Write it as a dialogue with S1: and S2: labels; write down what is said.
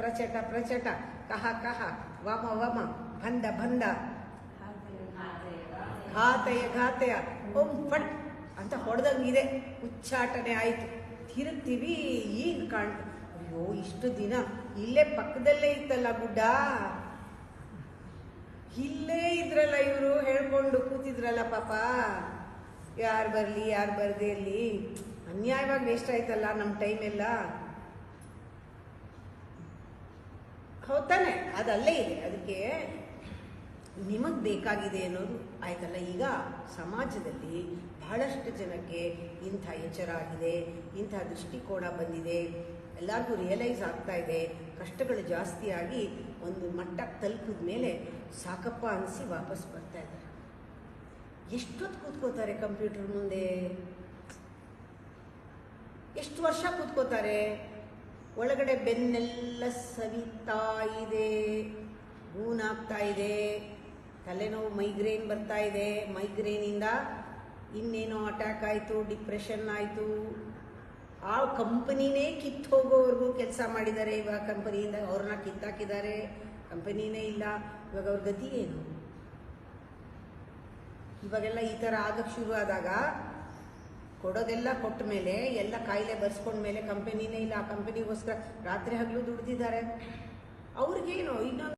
S1: ಪ್ರಚಟ ಪ್ರಚಟ ಕಹ ಕಹ ವಮ ವಮ ಬಂದ ಬಂದ ಘಾತಯ ಘಾತಯ ಓಂ ಫಟ್ ಅಂತ ಹೊಡೆದಂಗಿದೆ. ಉಚ್ಚಾಟನೆ ಆಯಿತು. ತಿರುಗ್ತೀವಿ, ಈಗ ಕಾಣ್ತು. ಅಯ್ಯೋ, ಇಷ್ಟು ದಿನ ಇಲ್ಲೇ ಪಕ್ಕದಲ್ಲೇ ಇತ್ತಲ್ಲ ಗುಡ್ಡ, ಇಲ್ಲೇ ಇದ್ರಲ್ಲ ಇವರು, ಹೇಳ್ಕೊಂಡು ಕೂತಿದ್ರಲ್ಲ ಪಾಪ. ಯಾರು ಬರಲಿ ಯಾರು ಬರದೇ ಇರಲಿ, ಅನ್ಯಾಯವಾಗಿ ವೇಸ್ಟ್ ಆಯ್ತಲ್ಲ ನಮ್ಮ ಟೈಮ್ ಎಲ್ಲ. ಹೌದಾನೆ, ಅದಲ್ಲೇ ಇದೆ. ಅದಕ್ಕೆ ನಿಮಗೆ ಬೇಕಾಗಿದೆ ಅನ್ನೋದು ಆಯ್ತಲ್ಲ. ಈಗ ಸಮಾಜದಲ್ಲಿ ಬಹಳಷ್ಟು ಜನಕ್ಕೆ ಇಂಥ ಎಚ್ಚರ ಆಗಿದೆ, ಇಂಥ ದೃಷ್ಟಿಕೋನ ಬಂದಿದೆ, ಎಲ್ಲರಿಗೂ ರಿಯಲೈಸ್ ಆಗ್ತಾ ಇದೆ. ಕಷ್ಟಗಳು ಜಾಸ್ತಿ ಆಗಿ ಒಂದು ಮಟ್ಟಕ್ಕೆ ತಲುಪಿದ ಮೇಲೆ ಸಾಕಪ್ಪ ಅನಿಸಿ ವಾಪಸ್ ಬರ್ತಾ ಇದ್ದಾರೆ. ಎಷ್ಟೊತ್ತು ಕೂತ್ಕೋತಾರೆ ಕಂಪ್ಯೂಟರ್ ಮುಂದೆ? ಎಷ್ಟು ವರ್ಷ ಕೂತ್ಕೋತಾರೆ? ಒಳಗಡೆ ಬೆನ್ನೆಲ್ಲ ಸವಿತಾ ಇದೆ, ಗೂನಾಗ್ತಾ ಇದೆ, ತಲೆನೋವು, ಮೈಗ್ರೇನ್ ಬರ್ತಾ ಇದೆ. ಮೈಗ್ರೇನಿಂದ ಇನ್ನೇನೋ ಅಟ್ಯಾಕ್ ಆಯಿತು, ಡಿಪ್ರೆಷನ್ ಆಯಿತು. ಆ ಕಂಪನಿನೇ ಕಿತ್ತು ಹೋಗೋವರೆಗೂ ಕೆಲಸ ಮಾಡಿದ್ದಾರೆ. ಇವಾಗ ಕಂಪನಿಯಿಂದ ಅವ್ರನ್ನ ಕಿತ್ತಾಕಿದ್ದಾರೆ, ಕಂಪನಿನೇ ಇಲ್ಲ. ಇವಾಗ ಅವ್ರ ಗತಿ ಏನು? ಇವಾಗೆಲ್ಲ ಈ ಥರ ಆಗಕ್ಕೆ ಶುರು ಆದಾಗ, ಕೊಡೋದೆಲ್ಲ ಕೊಟ್ಟ ಮೇಲೆ, ಎಲ್ಲ ಕಾಯಿಲೆ ಬರ್ಸ್ಕೊಂಡ್ಮೇಲೆ ಕಂಪನಿನೇ ಇಲ್ಲ. ಆ ಕಂಪನಿಗೋಸ್ಕರ ರಾತ್ರಿ ಹಗಲು ದುಡ್ದಿದ್ದಾರೆ. ಅವ್ರಿಗೇನು ಇನ್ನೊಂದು